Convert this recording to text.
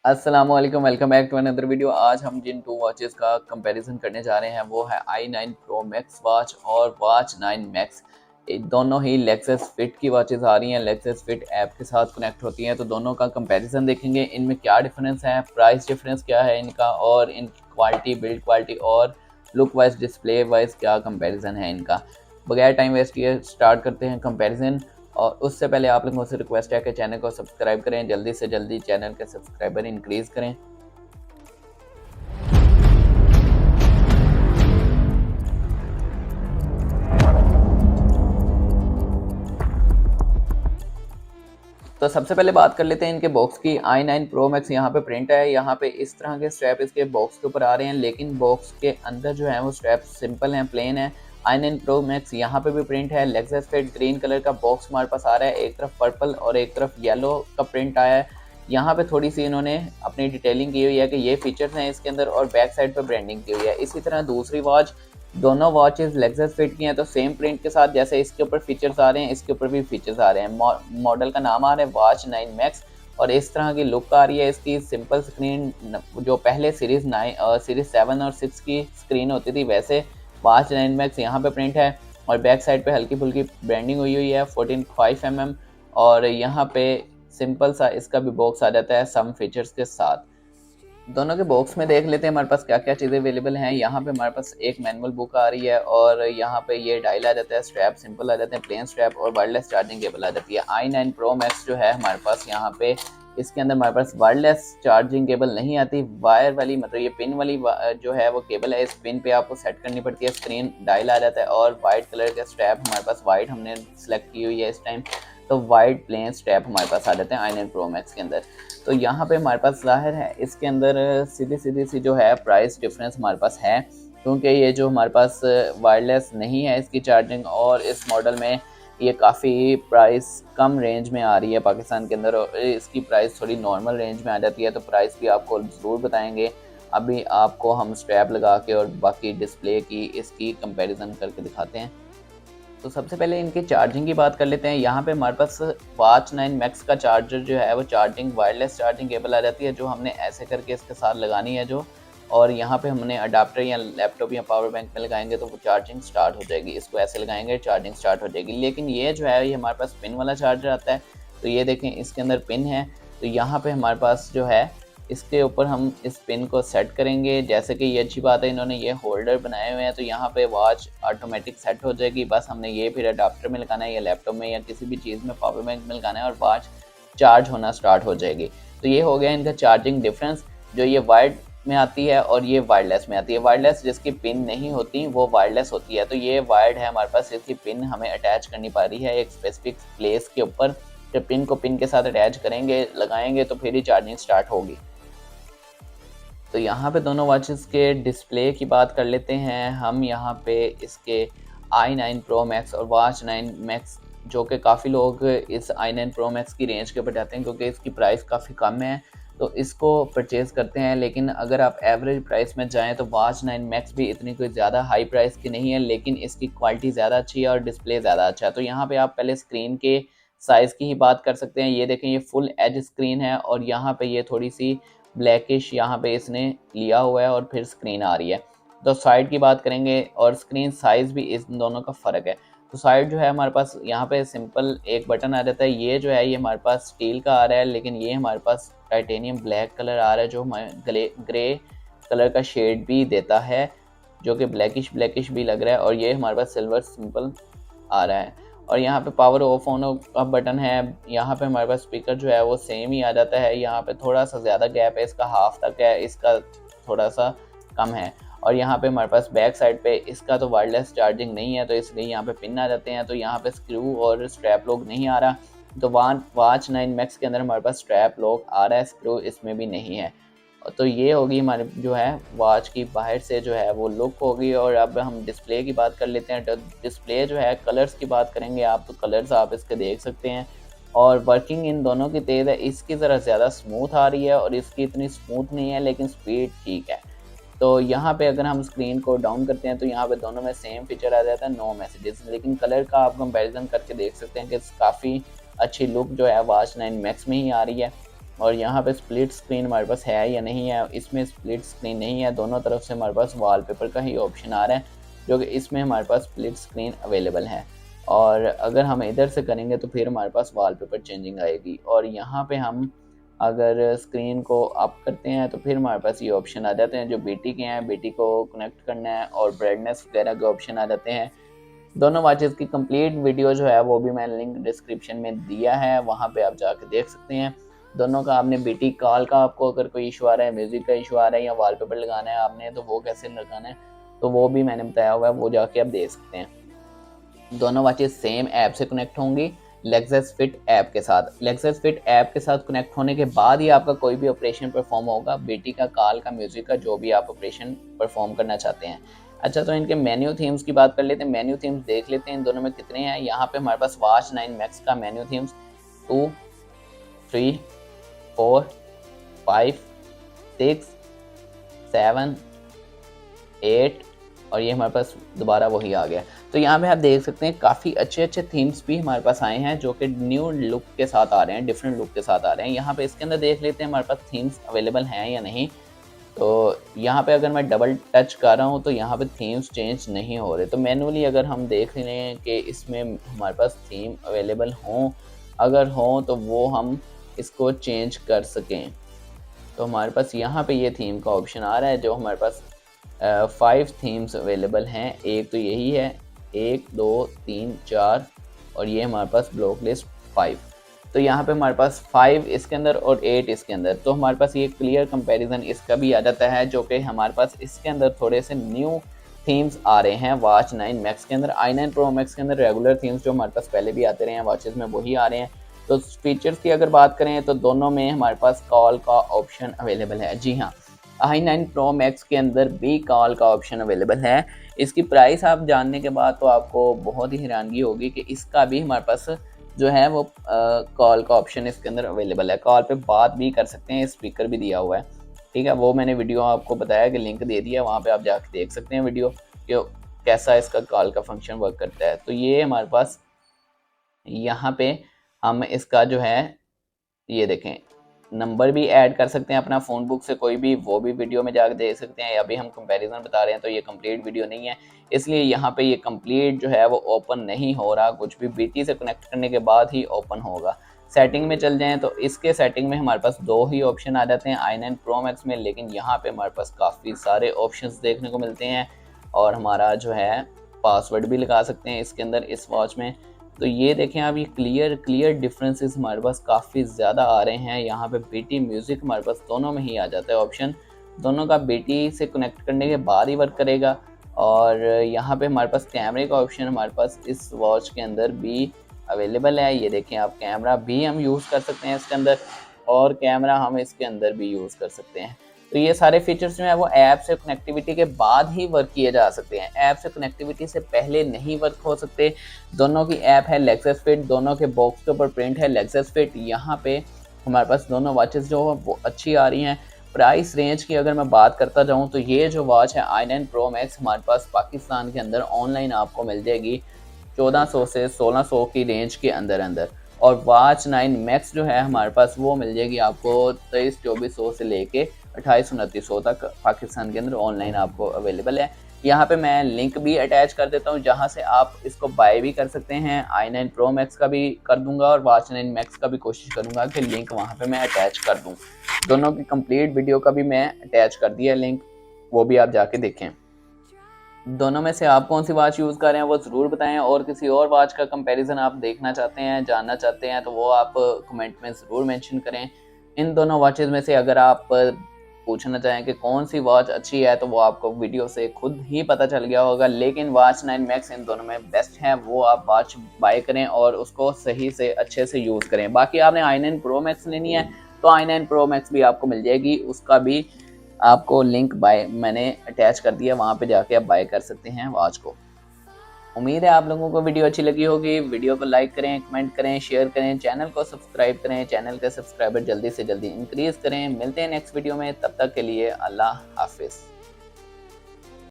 अस्सलामुअलैकुम, welcome back to another video. आज हम जिन टू वॉचेस का कंपैरिजन करने जा रहे हैं वो है i9 Pro Max वॉच और वॉच 9 Max। दोनों ही लेक्सस फिट की वॉचेस आ रही हैं, लेक्सस फिट ऐप के साथ कनेक्ट होती हैं, तो दोनों का कंपैरिजन देखेंगे। इनमें क्या डिफरेंस है, प्राइस डिफरेंस क्या है इनका, और इनकी क्वालिटी, बिल्ड क्वालिटी और लुक वाइज, डिस्प्ले वाइज क्या कंपेरिजन है इनका। बगैर टाइम वेस्ट किए स्टार्ट करते हैं कंपैरिजन। और उससे पहले आप लोगों से रिक्वेस्ट है कि चैनल को सब्सक्राइब करें, जल्दी से जल्दी चैनल के सब्सक्राइबर इंक्रीज करें। तो सबसे पहले बात कर लेते हैं इनके बॉक्स की। i9 Pro Max यहाँ पे प्रिंट है, यहाँ पे इस तरह के स्ट्रैप इसके बॉक्स के ऊपर आ रहे हैं, लेकिन बॉक्स के अंदर जो है वो स्ट्रैप सिंपल हैं, प्लेन है। i9 Pro Max यहाँ पे भी प्रिंट है, लेक्सस फिट ग्रीन कलर का बॉक्स हमारे पास आ रहा है, एक तरफ पर्पल और एक तरफ येलो का प्रिंट आया है। यहाँ पे थोड़ी सी इन्होंने अपनी डिटेलिंग की हुई है कि ये फीचर्स हैं इसके अंदर, और बैक साइड पे ब्रांडिंग की हुई है। इसी तरह दूसरी वॉच, दोनों वॉचेस लेक्सस फिट की हैं, तो सेम प्रिंट के साथ जैसे इसके ऊपर फीचर्स आ रहे हैं इसके ऊपर भी फीचर्स आ रहे हैं। मॉडल का नाम आ रहा है वॉच 9 मैक्स, और इस तरह की लुक आ रही है इसकी। सिंपल स्क्रीन, जो पहले सीरीज 9 सीरीज 7 और 6 की स्क्रीन होती थी, वैसे वॉच 9 मैक्स यहाँ पे प्रिंट है। और बैक साइड पे हल्की फुल्की ब्रांडिंग हुई है 14.5 mm, और यहाँ पे सिंपल सा इसका भी बॉक्स आ जाता है सम फीचर्स के साथ। दोनों के बॉक्स में देख लेते हैं हमारे पास क्या क्या चीज़ें अवेलेबल हैं। यहाँ पे हमारे पास एक मैनुअल बुक आ रही है, और यहाँ पे ये डायल आ जाता है, स्ट्रैप सिंपल आ जाते हैं, प्लेन स्ट्रैप, और वायरलेस चार्जिंग केबल आ जाती है। i9 Pro Max जो है हमारे पास यहाँ पे, इसके अंदर हमारे पास वायरलेस चार्जिंग केबल नहीं आती, वायर वाली, मतलब ये पिन वाली जो है वो केबल है, इस पिन पे आपको सेट करनी पड़ती है। स्क्रीन डायल आ जाता है, और वाइट कलर का स्ट्रैप हमारे पास, वाइट हमने सेलेक्ट की हुई है इस टाइम, तो वाइट प्लेन स्ट्रैप हमारे पास आ जाते हैं i9 Pro Max के अंदर। तो यहाँ पे हमारे पास ज़ाहिर है इसके अंदर सीधी सीधी सी जो है प्राइस डिफरेंस हमारे पास है, क्योंकि ये जो हमारे पास वायरलेस नहीं है इसकी चार्जिंग, और इस मॉडल में ये काफ़ी प्राइस कम रेंज में आ रही है पाकिस्तान के अंदर, और इसकी प्राइस थोड़ी नॉर्मल रेंज में आ जाती है। तो प्राइस भी आपको ज़रूर बताएंगे। अभी आपको हम स्ट्रैप लगा के और बाकी डिस्प्ले की इसकी कंपैरिजन करके दिखाते हैं। तो सबसे पहले इनके चार्जिंग की बात कर लेते हैं। यहाँ पे हमारे पास वॉच 9 मैक्स का चार्जर जो है वो चार्जिंग, वायरलेस चार्जिंग केबल आ जाती है, जो हमने ऐसे करके इसके साथ लगानी है जो, और यहाँ पे हमने अडाप्टर या लैपटॉप या पावर बैंक में लगाएंगे तो वो चार्जिंग स्टार्ट हो जाएगी। इसको ऐसे लगाएंगे, चार्जिंग स्टार्ट हो जाएगी। लेकिन ये जो है ये हमारे पास पिन वाला चार्जर आता है, तो ये देखें इसके अंदर पिन है। तो यहाँ पे हमारे पास जो है इसके ऊपर हम इस पिन को सेट करेंगे। जैसे कि ये अच्छी बात है, इन्होंने ये होल्डर बनाए हुए हैं, तो यहाँ पे वॉच ऑटोमेटिक सेट हो जाएगी। बस हमने ये फिर अडाप्टर में लगाना है, या लैपटॉप में, या किसी भी चीज़ में, पावर बैंक में लगाना है, और वॉच चार्ज होना स्टार्ट हो जाएगी। तो ये हो गया इनका चार्जिंग डिफरेंस, जो ये वायर्ड में आती है और ये वायरलेस में आती है। वायरलेस जिसकी पिन नहीं होती वो वायरलेस होती है, तो ये वायर्ड है हमारे पास, इसकी पिन हमें अटैच करनी पड़ रही है एक स्पेसिफिक प्लेस के ऊपर। जब पिन को पिन के साथ अटैच करेंगे, लगाएंगे, तो फिर ही चार्जिंग स्टार्ट होगी। तो यहाँ पे दोनों वॉचेस के डिस्प्ले की बात कर लेते हैं हम। यहाँ पे इसके i9 Pro Max और वॉच 9 Max, जो कि काफ़ी लोग इस i9 Pro Max की रेंज के ऊपर जाते हैं क्योंकि इसकी प्राइस काफ़ी कम है, तो इसको परचेज़ करते हैं। लेकिन अगर आप एवरेज प्राइस में जाएँ तो वॉच 9 Max भी इतनी कोई ज़्यादा हाई प्राइस की नहीं है, लेकिन इसकी क्वालिटी ज़्यादा अच्छी है और डिस्प्ले ज़्यादा अच्छा है। तो यहाँ पे आप पहले स्क्रीन के साइज़ की ही बात कर सकते हैं। ये देखें, ये फुल एज स्क्रीन है, और यहाँ पे ये थोड़ी सी ब्लैकिश यहाँ पे इसने लिया हुआ है, और फिर स्क्रीन आ रही है। तो साइड की बात करेंगे, और स्क्रीन साइज़ भी इस दोनों का फ़र्क है। तो साइड जो है हमारे पास यहाँ पे सिंपल एक बटन आ जाता है, ये जो है ये हमारे पास स्टील का आ रहा है, लेकिन ये हमारे पास टाइटेनियम ब्लैक कलर आ रहा है, जो हमारे ग्रे कलर का शेड भी देता है, जो कि ब्लैकिश ब्लैकिश भी लग रहा है। और ये हमारे पास सिल्वर सिंपल आ रहा है। और यहाँ पे पावर ऑफ ऑन का बटन है। यहाँ पे हमारे पास स्पीकर जो है वो सेम ही आ जाता है। यहाँ पे थोड़ा सा ज़्यादा गैप है, इसका हाफ तक है, इसका थोड़ा सा कम है। और यहाँ पे हमारे पास बैक साइड पे इसका तो वायरलेस चार्जिंग नहीं है, तो इसलिए यहाँ पे पिन आ जाते हैं। तो यहाँ पे स्क्रू और स्ट्रैप लॉक नहीं आ रहा। तो वॉच 9 मैक्स के अंदर हमारे पास स्ट्रैप लॉक आ रहा है, स्क्रू इसमें भी नहीं है। तो ये होगी हमारे जो है वॉच की बाहर से जो है वो लुक होगी। और अब हम डिस्प्ले की बात कर लेते हैं। तो डिस्प्ले जो है, कलर्स की बात करेंगे आप, तो कलर्स आप इसके देख सकते हैं, और वर्किंग इन दोनों की तेज़ है। इसकी ज़रा ज़्यादा स्मूथ आ रही है, और इसकी इतनी स्मूथ नहीं है, लेकिन स्पीड ठीक है। तो यहाँ पे अगर हम स्क्रीन को डाउन करते हैं तो यहाँ पे दोनों में सेम फीचर आ जाता है, नो मैसेजेस, लेकिन कलर का आप कंपैरिजन करके देख सकते हैं कि काफ़ी अच्छी लुक जो है वॉच 9 मैक्स में ही आ रही है। और यहाँ पे स्प्लिट स्क्रीन हमारे पास है या नहीं है, इसमें स्प्लिट स्क्रीन नहीं है, दोनों तरफ से हमारे पास वॉलपेपर का ही ऑप्शन आ रहा है, जो कि इसमें हमारे पास स्प्लिट स्क्रीन अवेलेबल है। और अगर हम इधर से करेंगे तो फिर हमारे पास वॉलपेपर चेंजिंग आएगी, और यहाँ पे हम अगर स्क्रीन को अप करते हैं तो फिर हमारे पास ये ऑप्शन आ जाते हैं जो बीटी के हैं, बीटी को कनेक्ट करना है, और ब्राइटनेस वगैरह के ऑप्शन आ जाते हैं। दोनों वॉचेस की कंप्लीट वीडियो जो है वो भी मैंने लिंक डिस्क्रिप्शन में दिया है, वहाँ पे आप जाके देख सकते हैं। दोनों का आपने बीटी कॉल का आपको अगर कोई इशू आ रहा है, म्यूजिक का इशू आ रहा है, या वॉलपेपर लगाना है आपने तो वो कैसे लगाना है, तो वो भी मैंने बताया हुआ है, वो जाके आप देख सकते हैं। दोनों वॉचेस सेम ऐप से कनेक्ट होंगी, लेक्सस फिट ऐप के साथ। लेक्सस फिट ऐप के साथ कनेक्ट होने के बाद ही आपका कोई भी ऑपरेशन परफॉर्म होगा, बीटी का, कॉल का, म्यूजिक का, जो भी आप ऑपरेशन परफॉर्म करना चाहते हैं। अच्छा, तो इनके मेन्यू थीम्स की बात कर लेते हैं। मेन्यू थीम्स देख लेते हैं इन दोनों में कितने हैं। यहाँ पे हमारे पास वॉच 9 मैक्स का मेन्यू थीम्स 2, 3, 4, 5, 6, 7, 8, और ये हमारे पास दोबारा वही आ गया। तो यहाँ पे आप देख सकते हैं काफ़ी अच्छे अच्छे थीम्स भी हमारे पास आए हैं, जो कि न्यू लुक के साथ आ रहे हैं, डिफरेंट लुक के साथ आ रहे हैं। यहाँ पे इसके अंदर देख लेते हैं हमारे पास थीम्स अवेलेबल हैं या नहीं। तो यहाँ पे अगर मैं डबल टच कर रहा हूँ तो यहाँ पे थीम्स चेंज नहीं हो रहे। तो मैनुअली अगर हम देख रहे हैं कि इसमें हमारे पास थीम अवेलेबल हों, अगर हों तो वो हम इसको चेंज कर सकें, तो हमारे पास यहाँ पे ये थीम का ऑप्शन आ रहा है, जो हमारे पास 5 थीम्स अवेलेबल हैं। एक तो यही है, 1, 2, 3, 4, और ये हमारे पास ब्लॉक लिस्ट 5। तो यहाँ पे हमारे पास 5 इसके अंदर और 8 इसके अंदर, तो हमारे पास ये क्लियर कंपैरिजन इसका भी आ जाता है, जो कि हमारे पास इसके अंदर थोड़े से न्यू थीम्स आ रहे हैं। वॉच 9 मैक्स के अंदर, i9 प्रो मैक्स के अंदर रेगुलर थीम्स जो हमारे पास पहले भी आते रहे हैं वॉचेस में वही आ रहे हैं। तो फीचर्स की अगर बात करें तो दोनों में हमारे पास कॉल का ऑप्शन अवेलेबल है। जी हाँ, i9 प्रो मैक्स के अंदर भी कॉल का ऑप्शन अवेलेबल है। इसकी प्राइस आप जानने के बाद तो आपको बहुत ही हैरानगी होगी कि इसका भी हमारे पास जो है वो कॉल का ऑप्शन इसके अंदर अवेलेबल है। कॉल पे बात भी कर सकते हैं, स्पीकर भी दिया हुआ है। ठीक है, वो मैंने वीडियो आपको बताया कि लिंक दे दिया, वहाँ पे आप जाके देख सकते हैं वीडियो कि कैसा इसका कॉल का फंक्शन वर्क करता है। तो ये हमारे पास यहाँ पे हम इसका जो है ये देखें, नंबर भी ऐड कर सकते हैं अपना फ़ोन बुक से कोई भी, वो भी वीडियो में जाकर देख सकते हैं। अभी हम कंपैरिजन बता रहे हैं तो ये कंप्लीट वीडियो नहीं है, इसलिए यहाँ पे ये कंप्लीट जो है वो ओपन नहीं हो रहा, कुछ भी बीटी से कनेक्ट करने के बाद ही ओपन होगा। सेटिंग में चल जाएँ तो इसके सेटिंग में हमारे पास 2 ही ऑप्शन आ जाते हैं i9 प्रो मैक्स में, लेकिन यहाँ पे हमारे पास काफ़ी सारे ऑप्शंस देखने को मिलते हैं, और हमारा जो है पासवर्ड भी लगा सकते हैं इसके अंदर, इस वॉच में। तो ये देखें आप, ये क्लियर डिफरेंसेस हमारे पास काफ़ी ज़्यादा आ रहे हैं। यहाँ पे बीटी म्यूज़िक हमारे पास दोनों में ही आ जाता है ऑप्शन, दोनों का बीटी से कनेक्ट करने के बाद ही वर्क करेगा। और यहाँ पे हमारे पास कैमरे का ऑप्शन हमारे पास इस वॉच के अंदर भी अवेलेबल है। ये देखें आप, कैमरा भी हम यूज़ कर सकते हैं इसके अंदर, और कैमरा हम इसके अंदर भी यूज़ कर सकते हैं। तो ये सारे फीचर्स जो है वो ऐप से कनेक्टिविटी के बाद ही वर्क किए जा सकते हैं, ऐप से कनेक्टिविटी से पहले नहीं वर्क हो सकते। दोनों की ऐप है लेक्सस फिट, दोनों के बॉक्स के ऊपर प्रिंट है लेक्सस फिट। यहाँ पे हमारे पास दोनों वॉचेस जो है वो अच्छी आ रही हैं। प्राइस रेंज की अगर मैं बात करता जाऊँ तो ये जो वॉच है i9 प्रो मैक्स हमारे पास पाकिस्तान के अंदर ऑनलाइन आपको मिल जाएगी 1400 से 1600 की रेंज के अंदर, और वॉच 9 मैक्स जो है हमारे पास वो मिल जाएगी आपको 2300-2400 से लेके 2800-2900 तक पाकिस्तान के अंदर ऑनलाइन आपको अवेलेबल है। यहाँ पे मैं लिंक भी अटैच कर देता हूँ, जहाँ से आप इसको बाय भी कर सकते हैं। i9 प्रो मैक्स का भी कर दूंगा और वॉच 9 मैक्स का भी कोशिश करूँगा कि लिंक वहाँ पे मैं अटैच कर दूँ। दोनों की कंप्लीट वीडियो का भी मैं अटैच कर दिया लिंक, वो भी आप जाके देखें। दोनों में से आप कौन सी वॉच यूज़ कर रहे हैं वो ज़रूर बताएं, और किसी और वॉच का कंपैरिजन आप देखना चाहते हैं, जानना चाहते हैं, तो वो आप कमेंट में ज़रूर मेंशन करें। इन दोनों वॉचेज़ में से अगर आप पूछना चाहें कि कौन सी वॉच अच्छी है तो वो आपको वीडियो से खुद ही पता चल गया होगा, लेकिन वॉच 9 मैक्स इन दोनों में बेस्ट है। वो आप वॉच बाय करें और उसको सही से अच्छे से यूज़ करें। बाकी आपने i9 प्रो मैक्स लेनी है तो i9 प्रो मैक्स भी आपको मिल जाएगी, उसका भी आपको लिंक बाय मैंने अटैच कर दिया, वहाँ पे जाके आप बाय कर सकते हैं वॉच को। उम्मीद है आप लोगों को वीडियो अच्छी लगी होगी। वीडियो को लाइक करें, कमेंट करें, शेयर करें, चैनल को सब्सक्राइब करें, चैनल के सब्सक्राइबर जल्दी से जल्दी इंक्रीज़ करें। मिलते हैं नेक्स्ट वीडियो में, तब तक के लिए अल्लाह हाफिज़।